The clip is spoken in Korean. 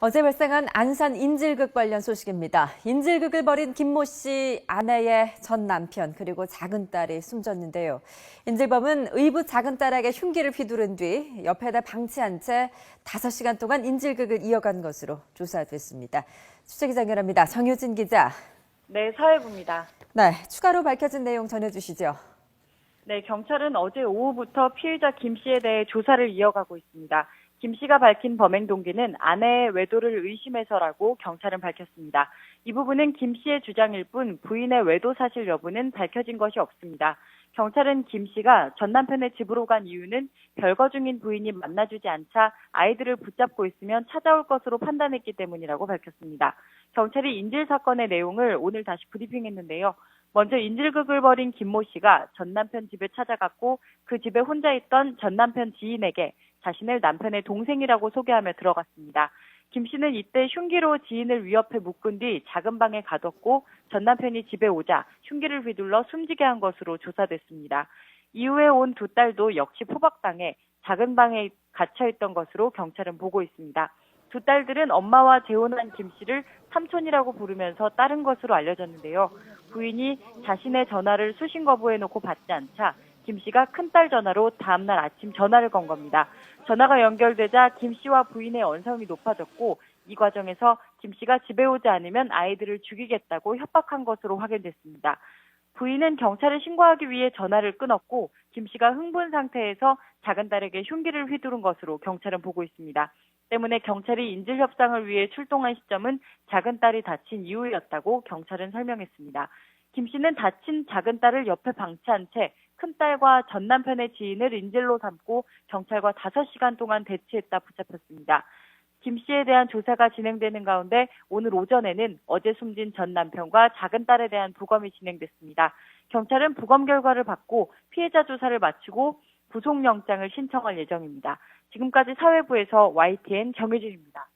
어제 발생한 안산 인질극 관련 소식입니다. 인질극을 벌인 김모 씨 아내의 전 남편 그리고 작은 딸이 숨졌는데요. 인질범은 의붓 작은 딸에게 흉기를 휘두른 뒤 옆에다 방치한 채 5시간 동안 인질극을 이어간 것으로 조사됐습니다. 취재기자 연결합니다. 정효진 기자. 네, 사회부입니다. 네, 추가로 밝혀진 내용 전해주시죠. 네, 경찰은 어제 오후부터 피해자 김 씨에 대해 조사를 이어가고 있습니다. 김 씨가 밝힌 범행 동기는 아내의 외도를 의심해서라고 경찰은 밝혔습니다. 이 부분은 김 씨의 주장일 뿐 부인의 외도 사실 여부는 밝혀진 것이 없습니다. 경찰은 김 씨가 전 남편의 집으로 간 이유는 별거 중인 부인이 만나주지 않자 아이들을 붙잡고 있으면 찾아올 것으로 판단했기 때문이라고 밝혔습니다. 경찰이 인질 사건의 내용을 오늘 다시 브리핑했는데요. 먼저 인질극을 벌인 김모 씨가 전 남편 집에 찾아갔고 그 집에 혼자 있던 전 남편 지인에게 자신을 남편의 동생이라고 소개하며 들어갔습니다. 김 씨는 이때 흉기로 지인을 위협해 묶은 뒤 작은 방에 가뒀고 전 남편이 집에 오자 흉기를 휘둘러 숨지게 한 것으로 조사됐습니다. 이후에 온 두 딸도 역시 포박당해 작은 방에 갇혀있던 것으로 경찰은 보고 있습니다. 두 딸들은 엄마와 재혼한 김 씨를 삼촌이라고 부르면서 따른 것으로 알려졌는데요. 부인이 자신의 전화를 수신 거부해놓고 받지 않자 김 씨가 큰딸 전화로 다음날 아침 전화를 건 겁니다. 전화가 연결되자 김 씨와 부인의 언성이 높아졌고 이 과정에서 김 씨가 집에 오지 않으면 아이들을 죽이겠다고 협박한 것으로 확인됐습니다. 부인은 경찰에 신고하기 위해 전화를 끊었고 김 씨가 흥분 상태에서 작은 딸에게 흉기를 휘두른 것으로 경찰은 보고 있습니다. 때문에 경찰이 인질 협상을 위해 출동한 시점은 작은 딸이 다친 이후였다고 경찰은 설명했습니다. 김 씨는 다친 작은 딸을 옆에 방치한 채 큰딸과 전 남편의 지인을 인질로 삼고 경찰과 5시간 동안 대치했다 붙잡혔습니다. 김 씨에 대한 조사가 진행되는 가운데 오늘 오전에는 어제 숨진 전 남편과 작은 딸에 대한 부검이 진행됐습니다. 경찰은 부검 결과를 받고 피해자 조사를 마치고 구속영장을 신청할 예정입니다. 지금까지 사회부에서 YTN 정혜진입니다.